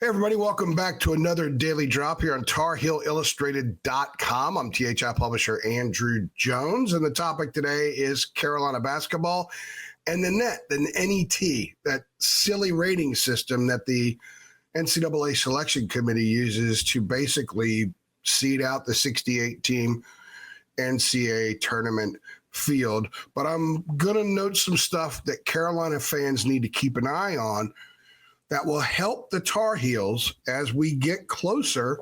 Hey, everybody, welcome back to another daily drop here on TarHeelIllustrated.com. I'm THI publisher Andrew Jones, and the topic today is Carolina basketball and the NET, the NET, that silly rating system that the NCAA selection committee uses to basically seed out the 68-team NCAA tournament field. But I'm going to note some stuff that Carolina fans need to keep an eye on that will help the Tar Heels as we get closer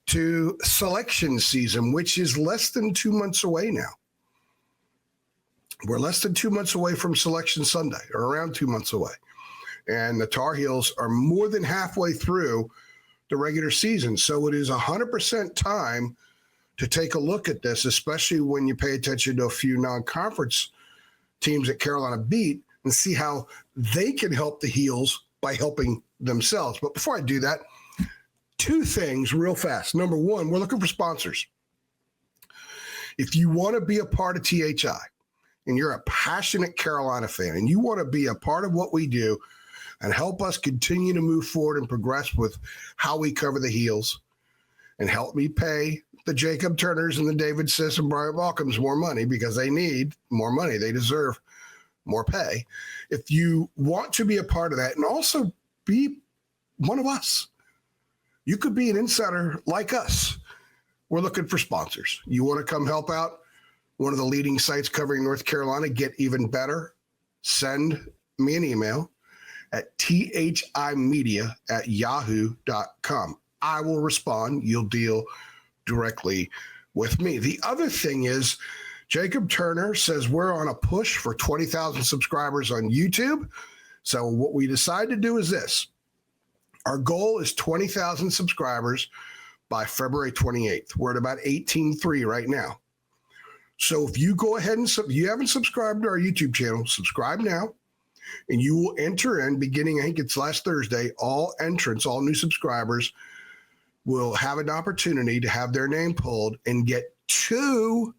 to selection season, which is less than 2 months away now. We're less than 2 months away from Selection Sunday, or around 2 months away. And the Tar Heels are more than halfway through the regular season. So it is 100% time to take a look at this, especially when you pay attention to a few non-conference teams that Carolina beat and see how they can help the Heels by helping themselves. But before I do that, two things real fast. Number one, we're looking for sponsors. If you want to be a part of THI and you're a passionate Carolina fan and you want to be a part of what we do and help us continue to move forward and progress with how we cover the Heels and help me pay the Jacob Turners and the David Siss and Brian Balkums more money because they need more money. They deserve more pay. If you want to be a part of that and also be one of us, you could be an insider like us. We're looking for sponsors. You want to come help out one of the leading sites covering North Carolina, get even better? Send me an email at thimedia@yahoo.com. I will respond. You'll deal directly with me. The other thing is, Jacob Turner says we're on a push for 20,000 subscribers on YouTube. So what we decided to do is this. Our goal is 20,000 subscribers by February 28th. We're at about 18.3 right now. So if you go ahead and you haven't subscribed to our YouTube channel, subscribe now, and you will enter in beginning, I think it's last Thursday, all entrants, all new subscribers will have an opportunity to have their name pulled and get 2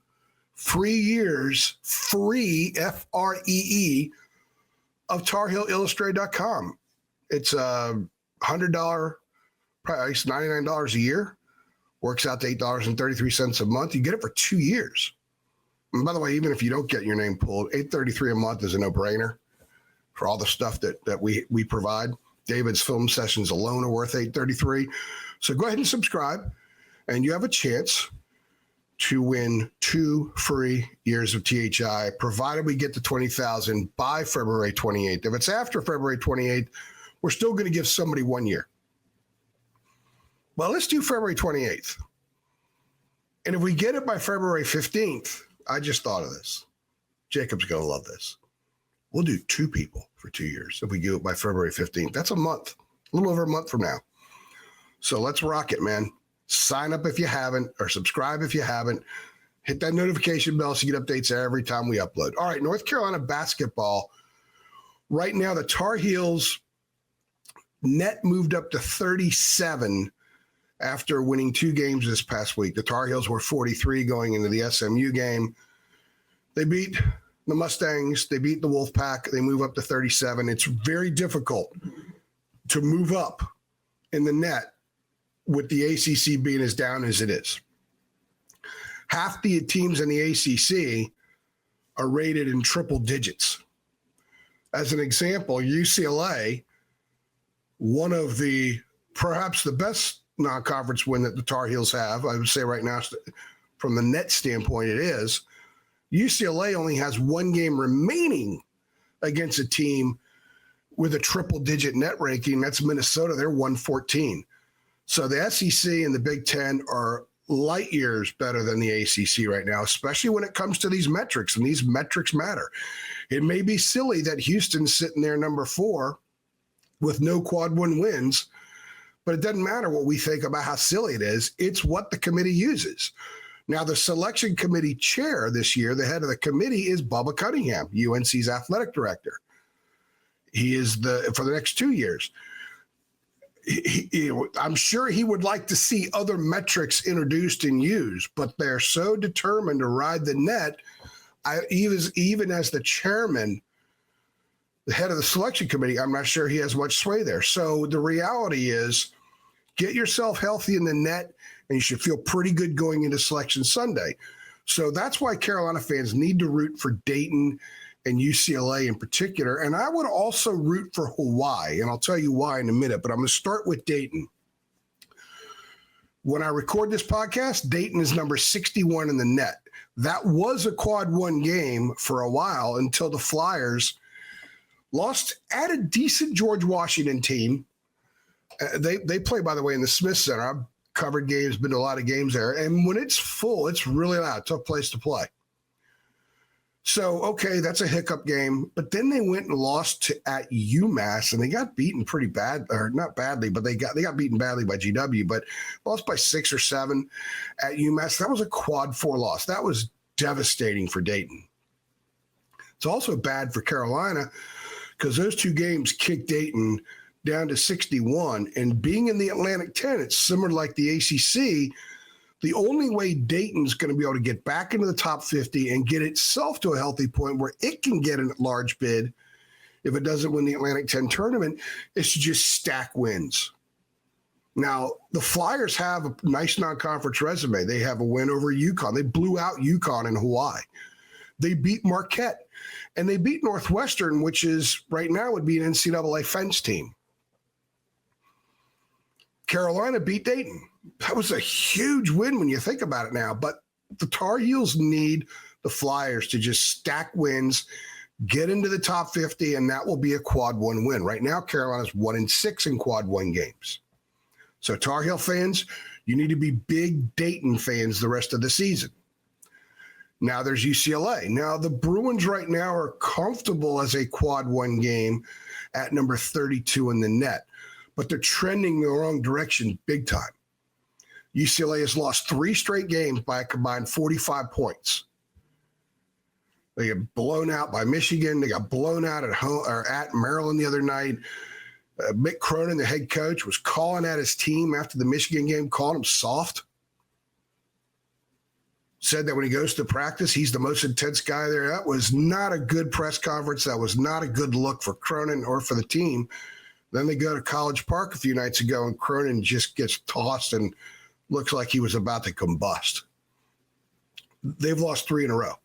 free years, free, F-R-E-E, of TarHeelIllustrated.com. It's a $100 price, $99 a year. Works out to $8.33 a month. You get it for 2 years. And by the way, even if you don't get your name pulled, $8.33 a month is a no-brainer for all the stuff that we provide. David's film sessions alone are worth $8.33. So go ahead and subscribe, and you have a chance to win 2 free years of THI, provided we get to 20,000 by February 28th. If it's after February 28th, we're still going to give somebody 1 year. Well, let's do February 28th. And if we get it by February 15th, I just thought of this. Jacob's going to love this. We'll do 2 people for 2 years if we do it by February 15th. That's a month, a little over a month from now. So let's rock it, man. Sign up if you haven't, or subscribe if you haven't. Hit that notification bell so you get updates every time we upload. All right, North Carolina basketball. Right now, the Tar Heels net moved up to 37 after winning 2 games this past week. The Tar Heels were 43 going into the SMU game. They beat the Mustangs. They beat the Wolfpack. They move up to 37. It's very difficult to move up in the net with the ACC being as down as it is. Half the teams in the ACC are rated in triple digits. As an example, UCLA, one of the, perhaps the best non-conference win that the Tar Heels have, I would say right now, from the net standpoint, it is, UCLA only has 1 game remaining against a team with a triple-digit net ranking. That's Minnesota. They're 114. So the SEC and the Big Ten are light years better than the ACC right now, especially when it comes to these metrics, and these metrics matter. It may be silly that Houston's sitting there number 4 with no quad 1 wins, but it doesn't matter what we think about how silly it is. It's what the committee uses. Now, the selection committee chair this year, the head of the committee, is Bubba Cunningham, UNC's athletic director. He is for the next 2 years. I'm sure he would like to see other metrics introduced and used, but they're so determined to ride the net. Even as the chairman the head of the selection committee, I'm not sure he has much sway there. So the reality is, get yourself healthy in the net, and you should feel pretty good going into Selection Sunday. So that's why Carolina fans need to root for Dayton and UCLA in particular. And I would also root for Hawaii, and I'll tell you why in a minute, but I'm going to start with Dayton. When I record this podcast, Dayton is number 61 in the net. That was a quad one game for a while until the Flyers lost at a decent George Washington team. They play, by the way, in the Smith Center. I've covered games, been to a lot of games there. And when it's full, it's really loud. Tough place to play. So, okay, that's a hiccup game. But then they went and lost at UMass, and they got beaten pretty bad, or not badly, but they got beaten badly by GW, but lost by 6 or 7 at UMass. That was a quad 4 loss. That was devastating for Dayton. It's also bad for Carolina because those 2 games kicked Dayton down to 61, and being in the Atlantic 10, it's similar like the ACC. The only way Dayton's going to be able to get back into the top 50 and get itself to a healthy point where it can get a large bid if it doesn't win the Atlantic 10 tournament is to just stack wins. Now, the Flyers have a nice non-conference resume. They have a win over UConn. They blew out UConn in Hawaii. They beat Marquette, and they beat Northwestern, which is right now would be an NCAA fence team. Carolina beat Dayton. That was a huge win when you think about it now. But the Tar Heels need the Flyers to just stack wins, get into the top 50, and that will be a quad 1 win. Right now, Carolina's 1-6 in quad 1 games. So Tar Heel fans, you need to be big Dayton fans the rest of the season. Now there's UCLA. Now the Bruins right now are comfortable as a quad 1 game at number 32 in the net, but they're trending the wrong direction big time. UCLA has lost 3 straight games by a combined 45 points. They got blown out by Michigan. They got blown out at home or at Maryland the other night. Mick Cronin, the head coach, was calling at his team after the Michigan game, calling them soft. Said that when he goes to practice, he's the most intense guy there. That was not a good press conference. That was not a good look for Cronin or for the team. Then they go to College Park a few nights ago, and Cronin just gets tossed and looks like he was about to combust. They've lost 3 in a row,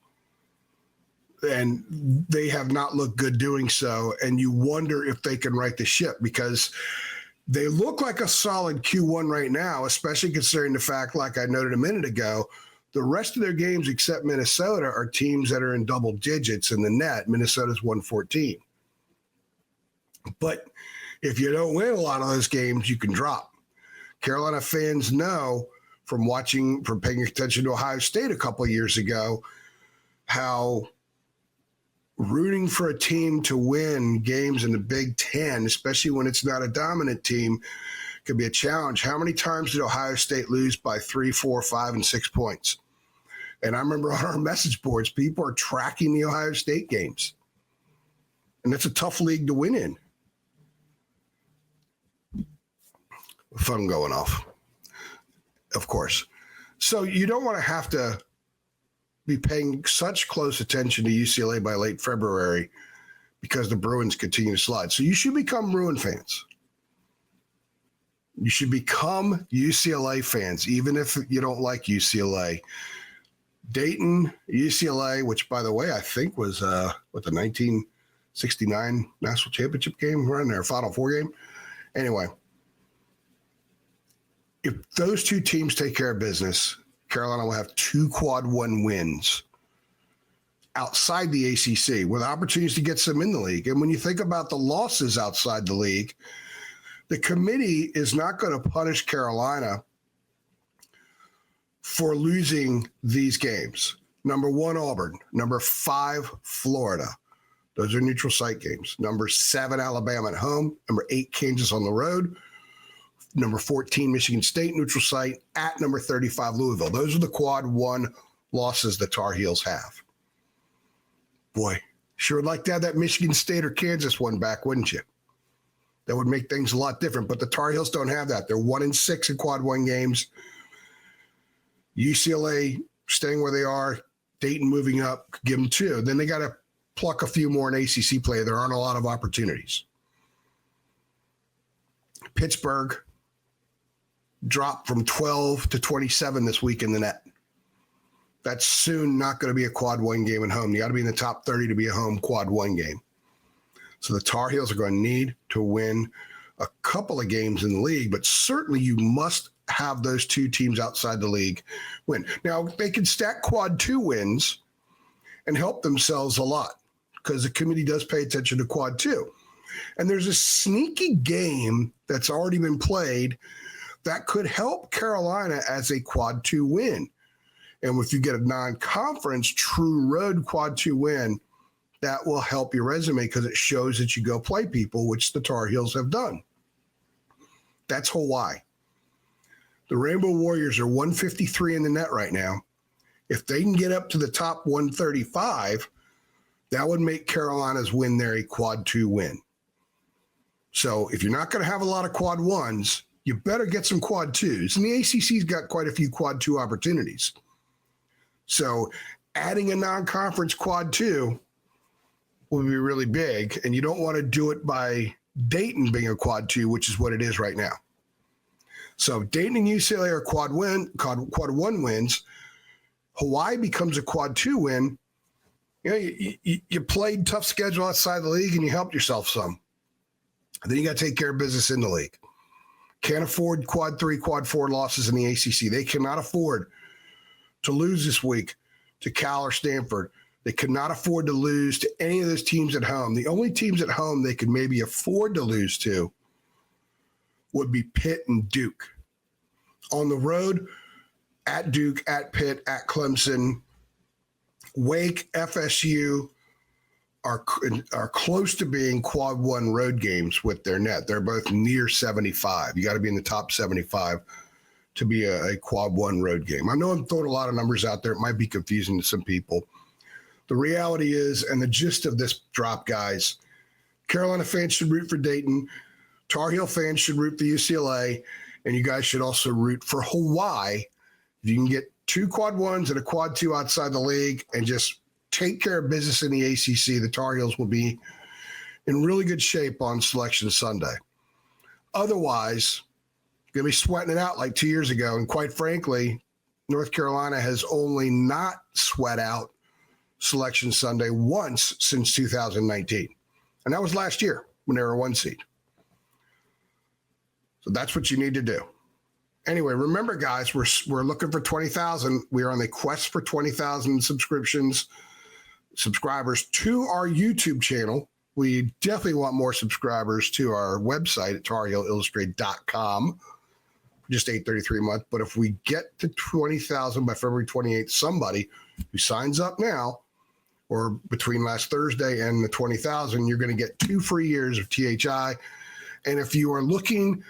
and they have not looked good doing so. And you wonder if they can right the ship because they look like a solid Q1 right now, especially considering the fact, like I noted a minute ago, the rest of their games except Minnesota are teams that are in double digits in the net. Minnesota's 114. But if you don't win a lot of those games, you can drop. Carolina fans know from paying attention to Ohio State a couple of years ago, how rooting for a team to win games in the Big Ten, especially when it's not a dominant team, can be a challenge. How many times did Ohio State lose by 3, 4, 5, and 6 points? And I remember on our message boards, people are tracking the Ohio State games. And that's a tough league to win in. Phone going off, of course. So you don't want to have to be paying such close attention to UCLA by late February because the Bruins continue to slide. So you should become Bruin fans. You should become UCLA fans, even if you don't like UCLA. Dayton, UCLA, which, by the way, I think was the 1969 National Championship game. We're in their Final Four game. Anyway, if those 2 teams take care of business, Carolina will have 2 quad 1 wins outside the ACC with opportunities to get some in the league. And when you think about the losses outside the league, the committee is not going to punish Carolina for losing these games. Number 1, Auburn. Number 5, Florida. Those are neutral site games. Number 7, Alabama at home. Number 8, Kansas on the road. Number 14, Michigan State, neutral site. At number 35, Louisville. Those are the quad 1 losses the Tar Heels have. Boy, sure would like to have that Michigan State or Kansas one back, wouldn't you? That would make things a lot different. But the Tar Heels don't have that. They're 1-6 in quad 1 games. UCLA staying where they are. Dayton moving up, give them 2. Then they got to pluck a few more in ACC play. There aren't a lot of opportunities. Pittsburgh dropped from 12 to 27 this week in the net. That's soon not going to be a quad one game at home. You got to be in the top 30 to be a home quad one game. So the Tar Heels are going to need to win a couple of games in the league, but certainly you must have those two teams outside the league win. Now, they can stack quad two wins and help themselves a lot because the committee does pay attention to quad two. And there's a sneaky game that's already been played that could help Carolina as a quad two win. And if you get a non-conference true road quad two win, that will help your resume because it shows that you go play people, which the Tar Heels have done. That's Hawaii. The Rainbow Warriors are 153 in the net right now. If they can get up to the top 135, that would make Carolina's win there a quad two win. So if you're not going to have a lot of quad ones, you better get some quad twos. And the ACC's got quite a few quad two opportunities. So adding a non-conference quad two will be really big. And you don't want to do it by Dayton being a quad two, which is what it is right now. So Dayton and UCLA are quad one wins. Hawaii becomes a quad two win. You know, you played tough schedule outside the league and you helped yourself some. And then you got to take care of business in the league. Can't afford quad three, quad four losses in the ACC. They cannot afford to lose this week to Cal or Stanford. They cannot afford to lose to any of those teams at home. The only teams at home they could maybe afford to lose to would be Pitt and Duke. On the road, at Duke, at Pitt, at Clemson, Wake, FSU are close to being quad one road games with their net. They're both near 75. You got to be in the top 75 to be a quad one road game. I know I'm throwing a lot of numbers out there. It might be confusing to some people. The reality is, and the gist of this drop, guys, Carolina fans should root for Dayton. Tar Heel fans should root for UCLA. And you guys should also root for Hawaii. If you can get two quad ones and a quad two outside the league and just take care of business in the ACC, the Tar Heels will be in really good shape on Selection Sunday. Otherwise, you're going to be sweating it out like 2 years ago. And quite frankly, North Carolina has only not sweat out Selection Sunday once since 2019. And that was last year when they were a one seed. So that's what you need to do. Anyway, remember, guys, we're looking for 20,000. We are on the quest for 20,000 subscribers to our YouTube channel. We definitely want more subscribers to our website at tarheelillustrated.com. Just $8.33 a month. But if we get to 20,000 by February 28th, somebody who signs up now or between last Thursday and the 20,000, you're going to get 2 free years of THI. And if you are looking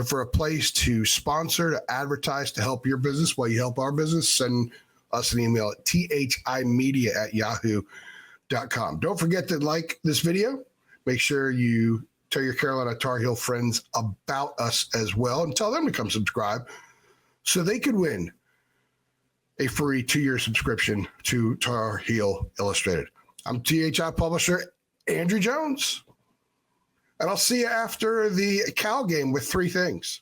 for a place to sponsor, to advertise, to help your business while you help our business, send us an email at thimedia@yahoo.com. Don't forget to like this video. Make sure you tell your Carolina Tar Heel friends about us as well and tell them to come subscribe so they could win a free 2-year subscription to Tar Heel Illustrated. I'm THI publisher Andrew Jones. And I'll see you after the Cal game with 3 things.